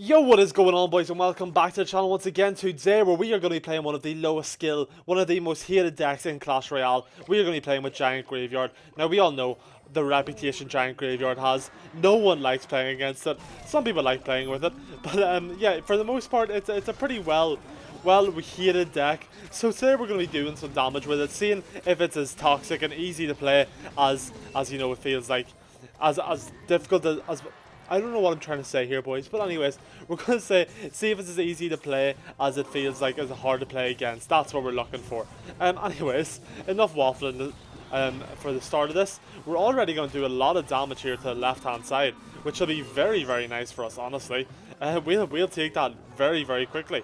Yo, what is going on, boys, and welcome back to the channel once again. Today, where we are going to be playing one of the lowest skill, one of the most hated decks in Clash Royale. We are going to be playing with Giant Graveyard. Now, we all know the reputation Giant Graveyard has. No one likes playing against it. Some people like playing with it, but yeah, for the most part, it's a pretty well hated deck. So today we're going to be doing some damage with it, seeing if it's as toxic and easy to play as you know it feels like, as difficult as I don't know what I'm trying to say here, boys, but anyways, we're going to see if it's as easy to play as it feels like, as hard to play against. That's what we're looking for. Anyways, enough waffling for the start of this. We're already going to do a lot of damage here to the left-hand side, which will be very, very nice for us, honestly. We'll take that very, very quickly.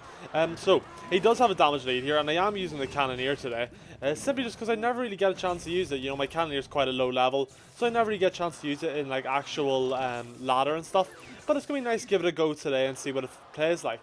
So, he does have a damage lead here, and I am using the Cannoneer today. Simply just because I never really get a chance to use it. You know, my Cannoneer is quite a low level, so I never really get a chance to use it in like actual ladder and stuff. But it's going to be nice to give it a go today and see what it plays like.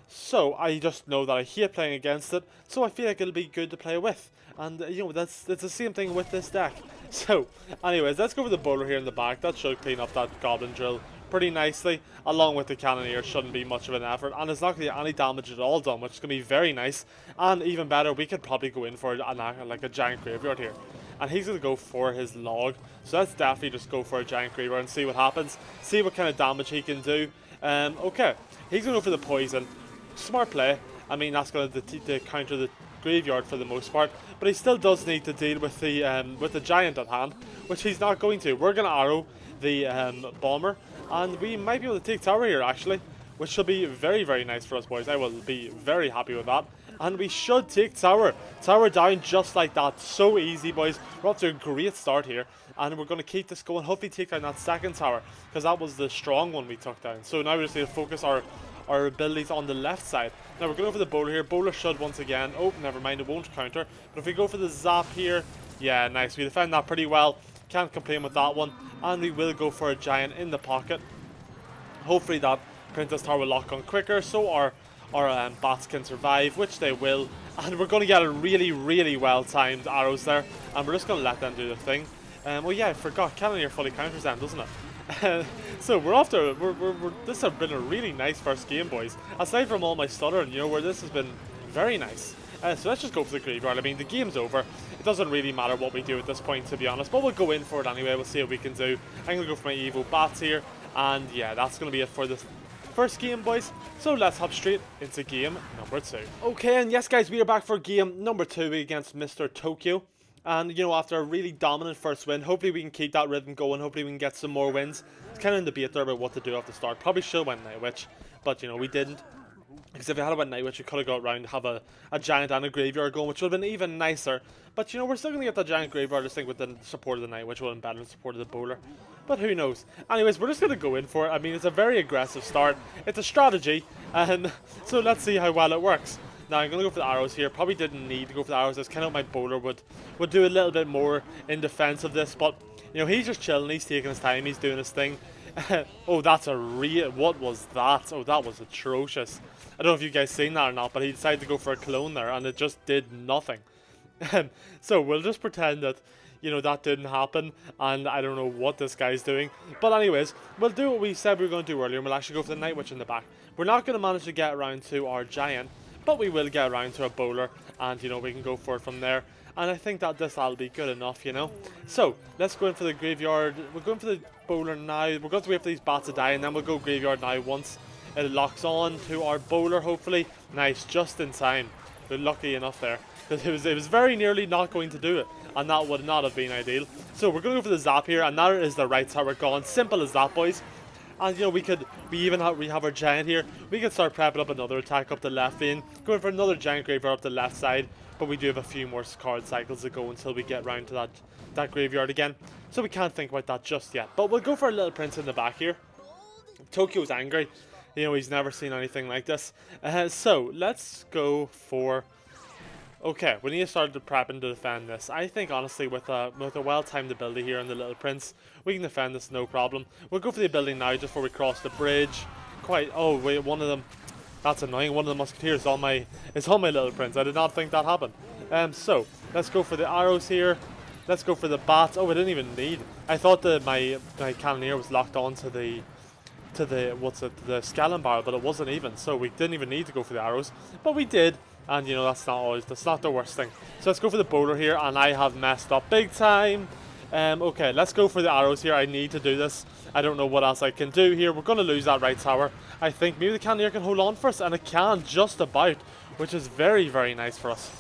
So I just know that I hate playing against it, so I feel like it'll be good to play with. And you know, that's the same thing with this deck. So, anyways, let's go with the bowler here in the back. That should clean up that goblin drill pretty nicely, along with the Cannoneer. Shouldn't be much of an effort, and it's not going to get any damage at all done, which is going to be very nice. And even better, we could probably go in for like a Giant Graveyard here, and he's going to go for his log. So let's definitely just go for a Giant Graveyard and see what happens, see what kind of damage he can do. Okay, he's going to go for the poison. Smart play. I mean, that's going to counter the graveyard for the most part, but he still does need to deal with the giant at hand, which he's not going to. We're going to arrow the bomber, and we might be able to take tower here actually, which should be very, very nice for us, boys. I will be very happy with that, and we should take tower down just like that. So easy, boys. We're off to a great start here, and we're going to keep this going. Hopefully take down that second tower, because that was the strong one we took down. So now we just need to focus our abilities on the left side. Now we're going for the bowler here. Bowler should once again, oh, never mind, it won't counter. But if we go for the zap here, yeah, nice. We defend that pretty well. Can't complain with that one. And we will go for a giant in the pocket. Hopefully that Princess Tower will lock on quicker, so our bats can survive, which they will. And we're going to get a really, really well timed arrows there, and we're just going to let them do their thing. Well, yeah, I forgot. Cannoneer fully counters them, doesn't it? So we're off to this has been a really nice first game, boys. Aside from all my stuttering, you know, where this has been very nice. So let's just go for the graveyard. I mean, the game's over. It doesn't really matter what we do at this point, to be honest. But we'll go in for it anyway. We'll see what we can do. I'm going to go for my Evo Bats here. And yeah, that's going to be it for this first game, boys. So let's hop straight into game number 2. Okay, and yes, guys, we are back for game number 2 against Mr. Tokyo. And, you know, after a really dominant first win, hopefully we can keep that rhythm going. Hopefully we can get some more wins. It's kind of in debate there about what to do at the start. Probably should have went Night Witch, but, you know, we didn't. Because if we had went Night Witch, we could have got around to have a giant and a graveyard going, which would have been even nicer. But, you know, we're still going to get that giant graveyard, I just think, with the support of the Night Witch, would have been better than support of the bowler. But who knows? Anyways, we're just going to go in for it. I mean, it's a very aggressive start. It's a strategy, and so let's see how well it works. Now, I'm going to go for the arrows here. Probably didn't need to go for the arrows. It's kind of my bowler would do a little bit more in defense of this. But, you know, he's just chilling. He's taking his time. He's doing his thing. Oh, that's a real... What was that? Oh, that was atrocious. I don't know if you guys seen that or not, but he decided to go for a clone there, and it just did nothing. So, we'll just pretend that, you know, that didn't happen, and I don't know what this guy's doing. But anyways, we'll do what we said we were going to do earlier, and we'll actually go for the Night Witch in the back. We're not going to manage to get around to our giant, but we will get around to a bowler, and, you know, we can go for it from there. And I think that that'll be good enough, you know. So, let's go in for the graveyard. We're going for the bowler now. We're going to wait for these bats to die, and then we'll go graveyard now once it locks on to our bowler, hopefully. Nice, just in time. We're lucky enough there, because it was very nearly not going to do it, and that would not have been ideal. So, we're going to go for the zap here, and that is the right tower gone. Simple as that, boys. And, you know, we have our giant here. We can start prepping up another attack up the left lane, going for another giant graveyard up the left side. But we do have a few more card cycles to go until we get round to that graveyard again. So we can't think about that just yet. But we'll go for a little prince in the back here. Tokyo's angry. You know, he's never seen anything like this. So let's go for... Okay, we need to start prepping to defend this. I think, honestly, with a well-timed ability here on the little prince, we can defend this no problem. We'll go for the ability now just before we cross the bridge. Oh, wait, one of them... That's annoying. One of the musketeers is on my little prince. I did not think that happened. So, let's go for the arrows here. Let's go for the bats. Oh, we didn't even need. I thought that my cannoneer was locked on to to the, what's it, the skeleton barrel, but it wasn't even, so we didn't even need to go for the arrows, but we did. And you know, that's not the worst thing. So let's go for the bowler here, and I have messed up big time. Okay, let's go for the arrows here. I need to do this. I don't know what else I can do here. We're going to lose that right tower. I think maybe the cannoneer can hold on for us, and it can just about, which is very, very nice for us.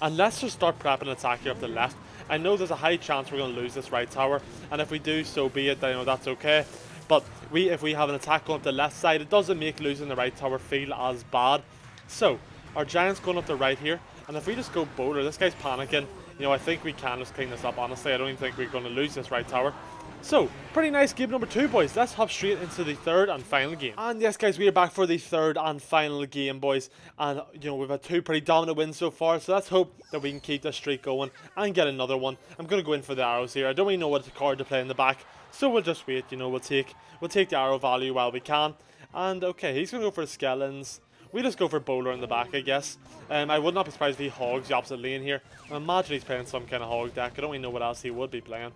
And let's just start prepping an attack here up the left. I know there's a high chance we're going to lose this right tower, and if we do, so be it. I know that's okay. But if we have an attack going up the left side, it doesn't make losing the right tower feel as bad. So our giant's going up the right here, and if we just go bowler, this guy's panicking. You know, I think we can just clean this up, honestly. I don't even think we're going to lose this right tower. So, pretty nice game number 2, boys. Let's hop straight into the third and final game. And yes, guys, we are back for the third and final game, boys. And, you know, we've had 2 pretty dominant wins so far, so let's hope that we can keep this streak going and get another one. I'm going to go in for the arrows here. I don't really know what card to play in the back, so we'll just wait. You know, we'll take the arrow value while we can. And, okay, he's going to go for the skeletons. We just go for bowler in the back, I guess. I would not be surprised if he hogs the opposite lane here. I imagine he's playing some kind of hog deck. I don't really know what else he would be playing.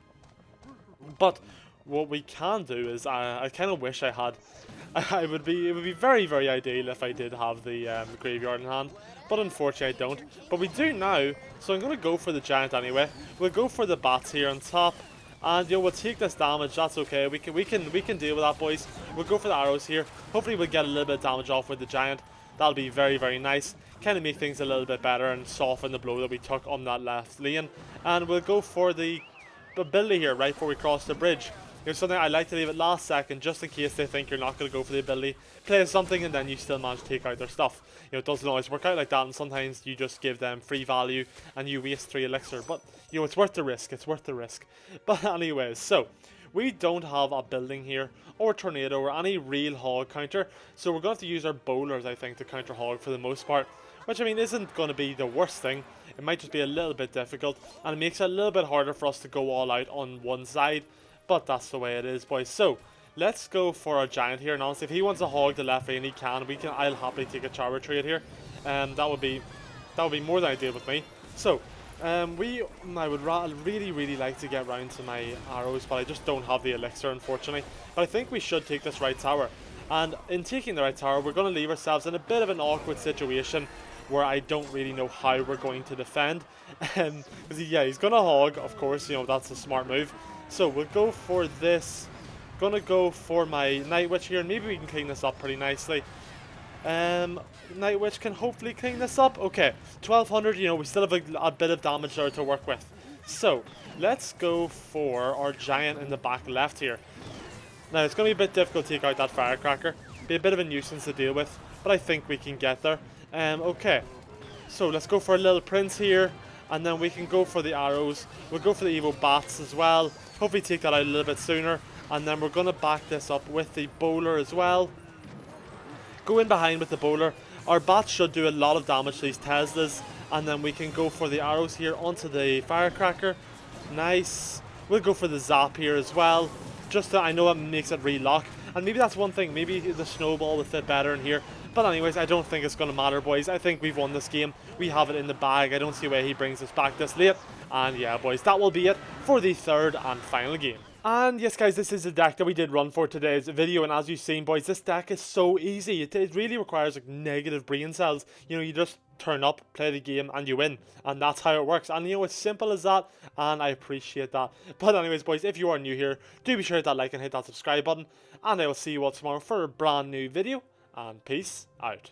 But what we can do is, I kind of wish I had. It would be very, very ideal if I did have the graveyard in hand. But unfortunately, I don't. But we do now, so I'm going to go for the giant anyway. We'll go for the bats here on top. And you know, we'll take this damage. That's okay. We can deal with that, boys. We'll go for the arrows here. Hopefully, we'll get a little bit of damage off with the giant. That'll be very, very nice. Kind of make things a little bit better and soften the blow that we took on that left lane. And we'll go for the ability here right before we cross the bridge. Here's something I like to leave it last second just in case they think you're not going to go for the ability. Play something and then you still manage to take out their stuff. You know, it doesn't always work out like that, and sometimes you just give them free value and you waste 3 elixir. But, you know, it's worth the risk. It's worth the risk. But anyways, so we don't have a building here, or tornado, or any real hog counter. So we're going to have to use our bowlers, I think, to counter hog for the most part. Which, I mean, isn't going to be the worst thing. It might just be a little bit difficult, and it makes it a little bit harder for us to go all out on one side. But that's the way it is, boys. So let's go for our giant here. And honestly, if he wants to hog the left lane, he can. I'll happily take a charger trade here. That would be more than ideal with me. So I would really like to get round to my arrows, but I just don't have the elixir, unfortunately. But I think we should take this right tower. And in taking the right tower, we're going to leave ourselves in a bit of an awkward situation where I don't really know how we're going to defend. Yeah, he's going to hog, of course. You know, that's a smart move. So we'll go for this. Gonna go for my Night Witch here, and maybe we can clean this up pretty nicely. Night Witch can hopefully clean this up. Okay, 1200, you know, we still have a bit of damage there to work with. So let's go for our giant in the back left here. Now it's going to be a bit difficult to take out that firecracker. Be a bit of a nuisance to deal with, but I think we can get there. Okay, so let's go for a little prince here, and then we can go for the arrows. We'll go for the Evo bats as well. Hopefully take that out a little bit sooner. And then we're going to back this up with the bowler as well. Go in behind with the bowler. Our bats should do a lot of damage to these Teslas. And then we can go for the arrows here onto the firecracker. Nice. We'll go for the zap here as well. Just I know it makes it relock. And maybe that's one thing. Maybe the snowball will fit better in here. But anyways, I don't think it's going to matter, boys. I think we've won this game. We have it in the bag. I don't see why he brings us back this late. And yeah, boys, that will be it for the third and final game. And yes, guys, this is the deck that we did run for today's video. And as you've seen, boys, this deck is so easy. It really requires like negative brain cells. You know, you just turn up, play the game, and you win. And that's how it works. And you know, it's simple as that. And I appreciate that. But anyways, boys, if you are new here, do be sure to hit that like and hit that subscribe button. And I will see you all tomorrow for a brand new video. And peace out.